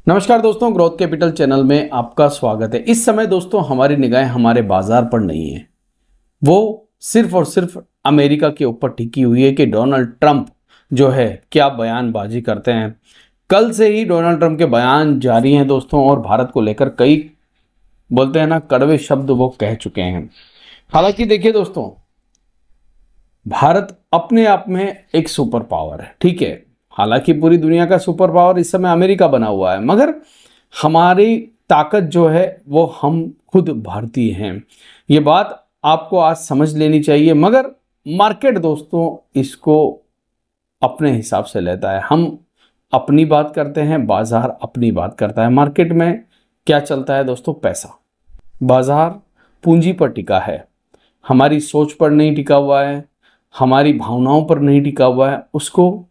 नमस्कार दोस्तों, growth capital channel में आपका स्वागत है। इस समय दोस्तों हमारी निगाहें हमारे बाजार पर नहीं है, वो सिर्फ और सिर्फ अमेरिका के ऊपर टिकी हुई है कि डोनाल्ड ट्रंप जो है क्या बयानबाजी करते हैं। कल से ही डोनाल्ड ट्रंप के बयान जारी हैं दोस्तों, और भारत को लेकर कई बोलते हैं ना कड़वे शब्द वो कह चुके हैं। हालांकि देखिए दोस्तों, भारत अपने आप में एक सुपर पावर है, ठीक है। हालांकि पूरी दुनिया का सुपर पावर इस समय अमेरिका बना हुआ है, मगर हमारी ताकत जो है वो हम खुद भारतीय हैं। ये बात आपको आज समझ लेनी चाहिए। मगर मार्केट दोस्तों इसको अपने हिसाब से लेता है। हम अपनी बात करते हैं, बाजार अपनी बात करता है। मार्केट में क्या चलता है दोस्तों? पैसा। बाजार पूंजी पर टिका है, हमारी सोच पर नहीं टिका हुआ है, हमारी भावनाओं पर नहीं टिका हुआ है। उसको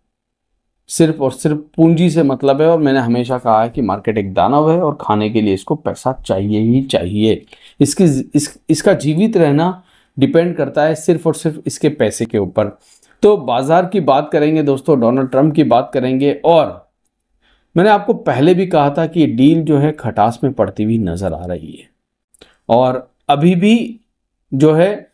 सिर्फ और सिर्फ पूंजी से मतलब है। और मैंने हमेशा कहा है कि मार्केट एक दानव है और खाने के लिए इसको पैसा चाहिए ही चाहिए। इसका जीवित रहना डिपेंड करता है सिर्फ और सिर्फ इसके पैसे के ऊपर। तो बाजार की बात करेंगे दोस्तों, डोनाल्ड ट्रंप की बात करेंगे। और मैंने आपको पहले भी कहा था कि ये डील जो है खटास में पड़ती हुई नजर आ रही है, और अभी भी जो है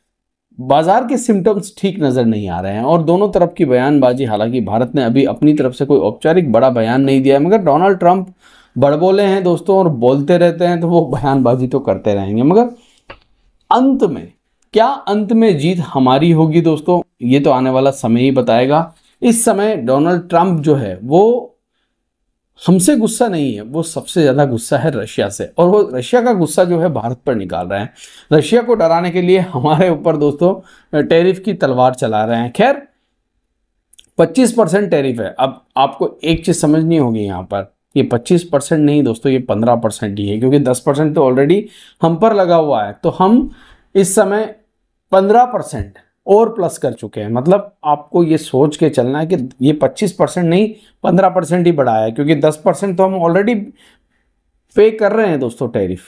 बाजार के सिम्टम्स ठीक नजर नहीं आ रहे हैं। और दोनों तरफ की बयानबाजी, हालांकि भारत ने अभी अपनी तरफ से कोई औपचारिक बड़ा बयान नहीं दिया है, मगर डोनाल्ड ट्रंप बड़बोले हैं दोस्तों और बोलते रहते हैं, तो वो बयानबाजी तो करते रहेंगे। मगर अंत में क्या, अंत में जीत हमारी होगी दोस्तों, ये तो आने वाला समय ही बताएगा। इस समय डोनाल्ड ट्रंप जो है वो हमसे गुस्सा नहीं है, वो सबसे ज्यादा गुस्सा है रशिया से, और वो रशिया का गुस्सा जो है भारत पर निकाल रहे हैं। रशिया को डराने के लिए हमारे ऊपर दोस्तों टैरिफ की तलवार चला रहे हैं। खैर 25% टैरिफ है। अब आपको एक चीज समझनी होगी यहाँ पर, ये 25% नहीं दोस्तों, ये 15% ही है, क्योंकि 10% तो ऑलरेडी हम पर लगा हुआ है। तो हम इस समय 15% और प्लस कर चुके हैं। मतलब आपको ये सोच के चलना है कि ये 25% नहीं 15% ही बढ़ाया है, क्योंकि 10% तो हम ऑलरेडी पे कर रहे हैं दोस्तों टैरिफ।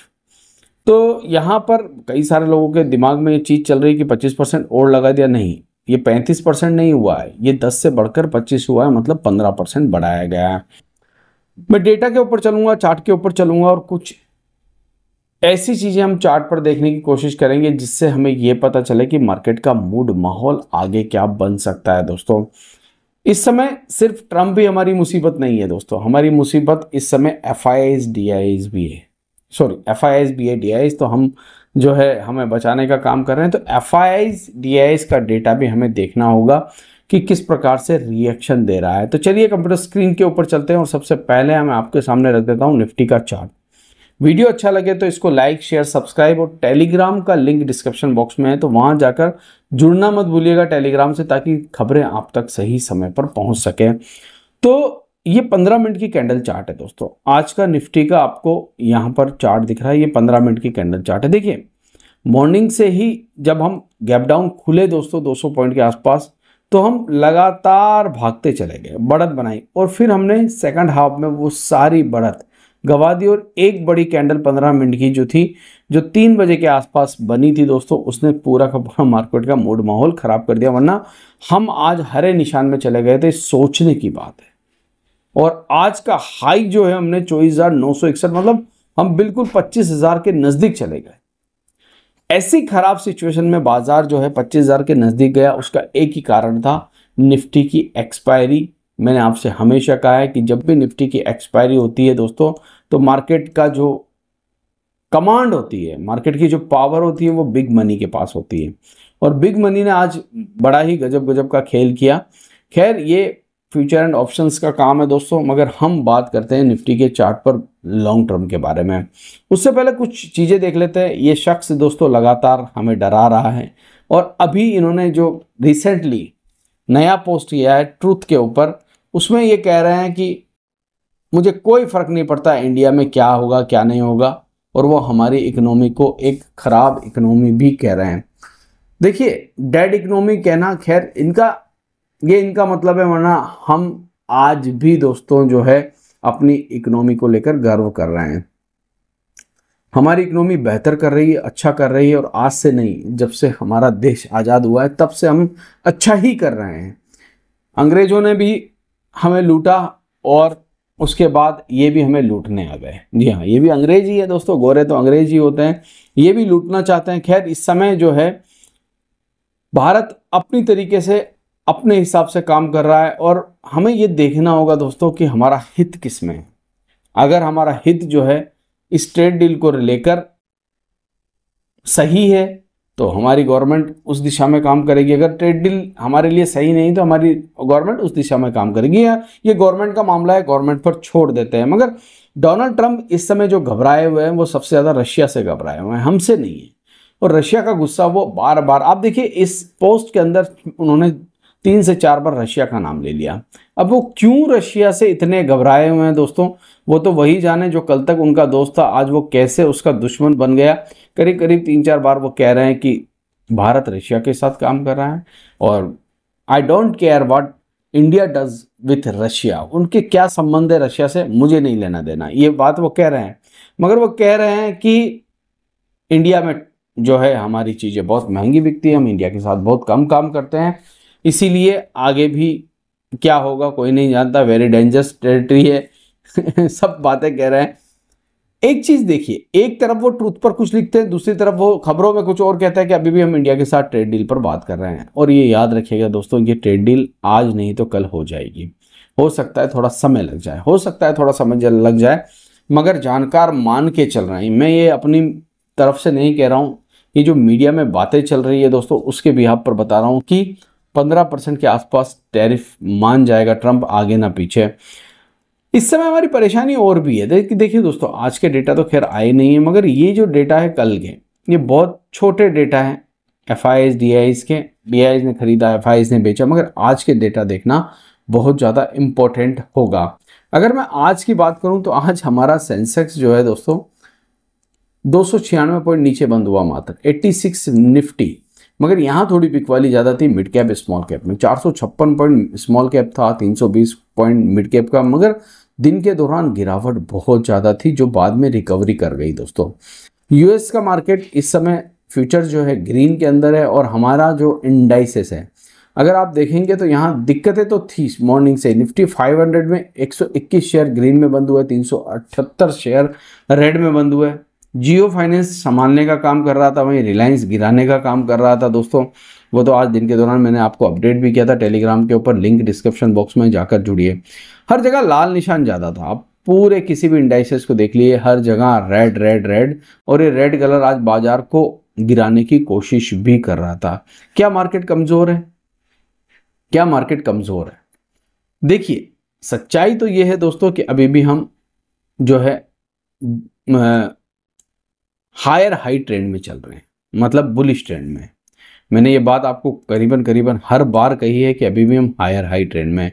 तो यहाँ पर कई सारे लोगों के दिमाग में ये चीज़ चल रही है कि 25% और लगा दिया। नहीं, ये 35% नहीं हुआ है, ये 10 से बढ़कर 25 हुआ है, मतलब 15% बढ़ाया गया है। मैं डेटा के ऊपर चलूंगा, चार्ट के ऊपर चलूंगा, और कुछ ऐसी चीजें हम चार्ट पर देखने की कोशिश करेंगे जिससे हमें यह पता चले कि मार्केट का मूड, माहौल आगे क्या बन सकता है। दोस्तों इस समय सिर्फ ट्रंप ही हमारी मुसीबत नहीं है दोस्तों, हमारी मुसीबत इस समय FIIs DIIs भी है। सॉरी, FIIs भी है, DIIs तो हम जो है हमें बचाने का काम कर रहे हैं। तो FIIs DIIs का डेटा भी हमें देखना होगा कि किस प्रकार से रिएक्शन दे रहा है। तो चलिए कंप्यूटर स्क्रीन के ऊपर चलते हैं, और सबसे पहले मैं आपके सामने रख देता हूं निफ्टी का चार्ट। वीडियो अच्छा लगे तो इसको लाइक, शेयर, सब्सक्राइब, और टेलीग्राम का लिंक डिस्क्रिप्शन बॉक्स में है, तो वहां जाकर जुड़ना मत भूलिएगा टेलीग्राम से, ताकि खबरें आप तक सही समय पर पहुंच सके। तो ये 15 मिनट की कैंडल चार्ट है दोस्तों। आज का निफ्टी का आपको यहां पर चार्ट दिख रहा है, ये 15 मिनट की कैंडल चार्ट है। देखिए मॉर्निंग से ही जब हम गैप डाउन खुले दोस्तों 200 पॉइंट के आसपास, तो हम लगातार भागते चले गए, बढ़त बनाई, और फिर हमने सेकंड हाफ में वो सारी बढ़त गवा दी। और एक बड़ी कैंडल 15 मिनट की जो थी, जो 3 बजे के आसपास बनी थी दोस्तों, उसने पूरा का पूरा मार्केट का मूड माहौल खराब कर दिया। वरना हम आज हरे निशान में चले गए थे, सोचने की बात है। और आज का हाई जो है हमने 24,961, मतलब हम बिल्कुल 25,000 के नजदीक चले गए। ऐसी खराब सिचुएशन में बाजार जो है 25,000 के नजदीक गया, उसका एक ही कारण था, निफ्टी की एक्सपायरी। मैंने आपसे हमेशा कहा है कि जब भी निफ्टी की एक्सपायरी होती है दोस्तों, तो मार्केट का जो कमांड होती है, मार्केट की जो पावर होती है, वो बिग मनी के पास होती है। और बिग मनी ने आज बड़ा ही गजब गजब का खेल किया। खैर ये फ्यूचर एंड ऑप्शंस का काम है दोस्तों, मगर हम बात करते हैं निफ्टी के चार्ट पर लॉन्ग टर्म के बारे में। उससे पहले कुछ चीज़ें देख लेते हैं। ये शख्स दोस्तों लगातार हमें डरा रहा है, और अभी इन्होंने जो रिसेंटली नया पोस्ट किया है ट्रूथ के ऊपर, उसमें ये कह रहे हैं कि मुझे कोई फर्क नहीं पड़ता इंडिया में क्या होगा क्या नहीं होगा, और वो हमारी इकोनॉमी को एक खराब इकोनॉमी भी कह रहे हैं। देखिए डेड इकोनॉमी कहना, खैर इनका मतलब है, वरना हम आज भी दोस्तों जो है अपनी इकोनॉमी को लेकर गर्व कर रहे हैं। हमारी इकोनॉमी बेहतर कर रही है, अच्छा कर रही है, और आज से नहीं, जब से हमारा देश आज़ाद हुआ है तब से हम अच्छा ही कर रहे हैं। अंग्रेजों ने भी हमें लूटा, और उसके बाद ये भी हमें लूटने आ गए। जी हाँ, ये भी अंग्रेज ही है दोस्तों, गोरे तो अंग्रेज ही होते हैं, ये भी लूटना चाहते हैं। खैर इस समय जो है भारत अपनी तरीके से अपने हिसाब से काम कर रहा है और हमें ये देखना होगा दोस्तों कि हमारा हित किस में है। अगर हमारा हित जो है इस ट्रेड डील को लेकर सही है तो हमारी गवर्नमेंट उस दिशा में काम करेगी, अगर ट्रेड डील हमारे लिए सही नहीं तो हमारी गवर्नमेंट उस दिशा में काम करेगी। या ये गवर्नमेंट का मामला है, गवर्नमेंट पर छोड़ देते हैं। मगर डोनाल्ड ट्रंप इस समय जो घबराए हुए हैं वो सबसे ज़्यादा रशिया से घबराए हुए हैं, हमसे नहीं है। और रशिया का गुस्सा वो बार बार, आप देखिए इस पोस्ट के अंदर उन्होंने 3 से 4 बार रशिया का नाम ले लिया। अब वो क्यों रशिया से इतने घबराए हुए हैं दोस्तों, वो तो वही जाने जो कल तक उनका दोस्त था, आज वो कैसे उसका दुश्मन बन गया। करीब करीब 3-4 बार वो कह रहे हैं कि भारत रशिया के साथ काम कर रहा है और I don't care what India does with Russia, उनके क्या संबंध है रशिया से, मुझे नहीं लेना देना, ये बात वो कह रहे हैं। मगर वो कह रहे हैं कि इंडिया में जो है हमारी चीज़ें बहुत महंगी बिकती है, हम इंडिया के साथ बहुत कम काम करते हैं, इसीलिए आगे भी क्या होगा कोई नहीं जानता, वेरी डेंजरस टेरिटरी है सब बातें कह रहे हैं। एक चीज़ देखिए, एक तरफ वो ट्रूथ पर कुछ लिखते हैं, दूसरी तरफ वो खबरों में कुछ और कहता है कि अभी भी हम इंडिया के साथ ट्रेड डील पर बात कर रहे हैं। और ये याद रखिएगा दोस्तों, ये ट्रेड डील आज नहीं तो कल हो जाएगी। हो सकता है थोड़ा समय लग जाए, हो सकता है थोड़ा समय लग जाए, मगर जानकार मान के चल रहे हैं। मैं ये अपनी तरफ से नहीं कह रहा हूँ, ये जो मीडिया में बातें चल रही है दोस्तों उसके बिहाफ पर बता रहा हूँ कि 15% के आसपास टैरिफ मान जाएगा ट्रंप, आगे ना पीछे। इस समय हमारी परेशानी और भी है। देखिए दोस्तों, आज के डेटा तो खैर आए नहीं है, मगर ये जो डेटा है कल के, ये बहुत छोटे डेटा हैं FIIs DIIs के। DIIs ने खरीदा, FIIs ने बेचा, मगर आज के डेटा देखना बहुत ज़्यादा इम्पोर्टेंट होगा। अगर मैं आज की बात करूं तो आज हमारा सेंसेक्स जो है दोस्तों 296 पॉइंट नीचे बंद हुआ, मात्र 86 निफ्टी। मगर यहाँ थोड़ी बिकवाली ज़्यादा थी मिड कैप स्मॉल कैप में, 456 पॉइंट स्मॉल कैप था, 320 पॉइंट मिड कैप का। मगर दिन के दौरान गिरावट बहुत ज़्यादा थी जो बाद में रिकवरी कर गई दोस्तों। US का मार्केट इस समय फ्यूचर जो है ग्रीन के अंदर है और हमारा जो इंडाइसेस है अगर आप देखेंगे तो यहाँ दिक्कतें तो थी मॉर्निंग से। निफ्टी 500 में 121 शेयर ग्रीन में बंद हुए, 378 शेयर रेड में बंद हुए। जियो फाइनेंस संभालने का काम कर रहा था, वहीं रिलायंस गिराने का काम कर रहा था दोस्तों। वो तो आज दिन के दौरान मैंने आपको अपडेट भी किया था टेलीग्राम के ऊपर, लिंक डिस्क्रिप्शन बॉक्स में जाकर जुड़िए। हर जगह लाल निशान ज़्यादा था, आप पूरे किसी भी इंडाइसेस को देख लिए, हर जगह रेड रेड रेड, और ये रेड कलर आज बाजार को गिराने की कोशिश भी कर रहा था। क्या मार्केट कमज़ोर है? क्या मार्केट कमज़ोर है? देखिए सच्चाई तो ये है दोस्तों कि अभी भी हम जो है हायर हाई ट्रेंड में चल रहे हैं, मतलब बुलिश ट्रेंड में। मैंने ये बात आपको करीबन हर बार कही है कि अभी भी हम हायर हाई ट्रेंड में।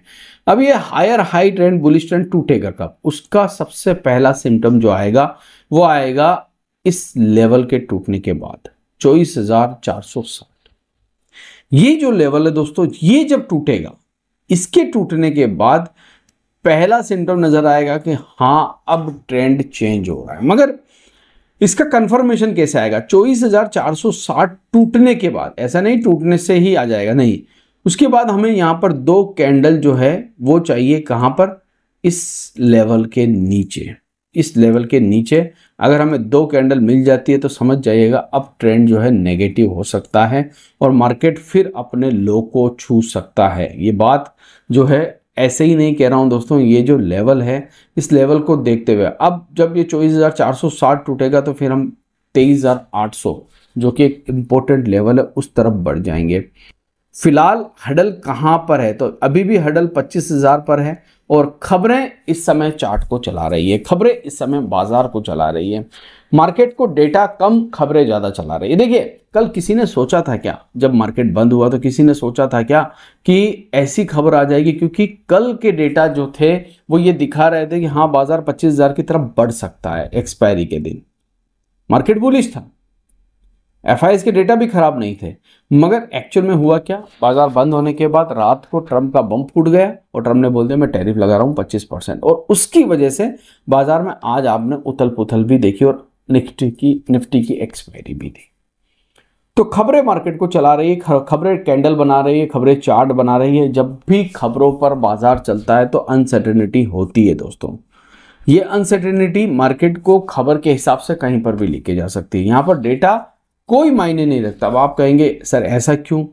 अब ये higher high trend bullish trend टूटेगा कब? उसका सबसे पहला सिम्टम जो आएगा वो आएगा इस लेवल के टूटने के बाद, 24,460। ये जो लेवल है दोस्तों, ये जब टूटेगा, इसके टूटने के बाद पहला सिम्टम नजर आएगा कि हाँ अब ट्रेंड चेंज हो रहा है। मगर इसका कंफर्मेशन कैसे आएगा? 24,460 टूटने के बाद, ऐसा नहीं टूटने से ही आ जाएगा, नहीं, उसके बाद हमें यहां पर 2 कैंडल जो है वो चाहिए। कहां पर? इस लेवल के नीचे। इस लेवल के नीचे अगर हमें 2 कैंडल मिल जाती है तो समझ जाइएगा अब ट्रेंड जो है नेगेटिव हो सकता है और मार्केट फिर अपने लो को छू सकता है। ये बात जो है ऐसे ही नहीं कह रहा हूं दोस्तों, ये जो लेवल है इस लेवल को देखते हुए अब जब ये 24,460 टूटेगा तो फिर हम 23,800 जो कि एक इम्पोर्टेंट लेवल है उस तरफ बढ़ जाएंगे। फिलहाल हडल कहां पर है? तो अभी भी हडल 25,000 पर है और खबरें इस समय चार्ट को चला रही है, खबरें इस समय बाजार को चला रही है। मार्केट को डेटा कम, खबरें ज़्यादा चला रही है। देखिए कल किसी ने सोचा था क्या, जब मार्केट बंद हुआ तो किसी ने सोचा था क्या कि ऐसी खबर आ जाएगी? क्योंकि कल के डेटा जो थे वो ये दिखा रहे थे कि हाँ बाजार 25,000 की तरफ बढ़ सकता है। एक्सपायरी के दिन मार्केट बुलिश था, FIIs के डेटा भी खराब नहीं थे, मगर एक्चुअल में हुआ क्या? बाजार बंद होने के बाद रात को ट्रंप का बम फूट गया और ट्रंप ने बोल दिया मैं टैरिफ लगा रहा हूँ 25%, और उसकी वजह से बाजार में आज आपने उथल पुथल भी देखी और निफ्टी की एक्सपायरी भी थी। तो खबरें मार्केट को चला रही है, खबरें कैंडल बना रही है, खबरें चार्ट बना रही है। जब भी खबरों पर बाजार चलता है तो अनसर्टेनिटी होती है दोस्तों। ये अनसर्टेनिटी मार्केट को खबर के हिसाब से कहीं पर भी लेके जा सकती है। यहाँ पर डेटा कोई मायने नहीं रखता। अब आप कहेंगे सर ऐसा क्यों?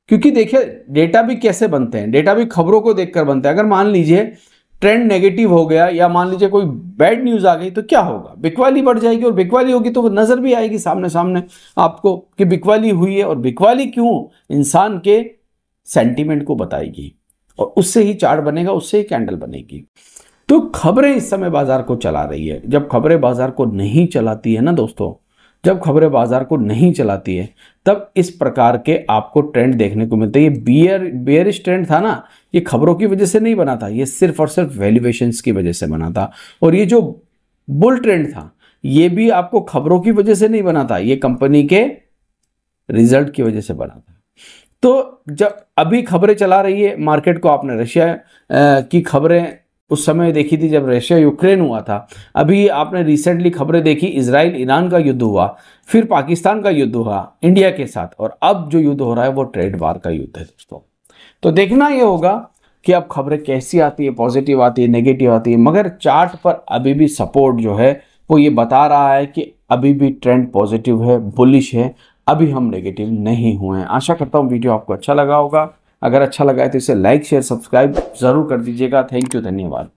क्योंकि देखिए डेटा भी कैसे बनते हैं, डेटा भी खबरों को देखकर बनता है। अगर मान लीजिए ट्रेंड नेगेटिव हो गया या मान लीजिए कोई बैड न्यूज आ गई तो क्या होगा? बिकवाली बढ़ जाएगी, और बिकवाली होगी तो नजर भी आएगी सामने सामने आपको कि बिकवाली हुई है। और बिकवाली क्यों? इंसान के सेंटीमेंट को बताएगी और उससे ही चार्ट बनेगा, उससे ही कैंडल बनेगी। तो खबरें इस समय बाजार को चला रही है। जब खबरें बाजार को नहीं चलाती है ना दोस्तों, जब खबरें बाजार को नहीं चलाती है तब इस प्रकार के आपको ट्रेंड देखने को मिलते हैं। ये बेयरिश ट्रेंड था ना, ये खबरों की वजह से नहीं बना था, ये सिर्फ और सिर्फ वैल्यूएशंस की वजह से बना था। और ये जो बुल ट्रेंड था ये भी आपको खबरों की वजह से नहीं बना था, ये कंपनी के रिजल्ट की वजह से बना था। तो जब अभी खबरें चला रही है मार्केट को, आपने रशिया की खबरें उस समय देखी थी जब रशिया यूक्रेन हुआ था। अभी आपने रिसेंटली खबरें देखी, इजराइल ईरान का युद्ध हुआ, फिर पाकिस्तान का युद्ध हुआ इंडिया के साथ, और अब जो युद्ध हो रहा है वो ट्रेड वार का युद्ध है दोस्तों। तो देखना ये होगा कि अब खबरें कैसी आती है, पॉजिटिव आती है, नेगेटिव आती है, मगर चार्ट पर अभी भी सपोर्ट जो है वो ये बता रहा है कि अभी भी ट्रेंड पॉजिटिव है, बुलिश है, अभी हम नेगेटिव नहीं हुए हैं। आशा करता हूँ वीडियो आपको अच्छा लगा होगा। अगर अच्छा लगा है तो इसे लाइक शेयर सब्सक्राइब जरूर कर दीजिएगा। थैंक यू, धन्यवाद।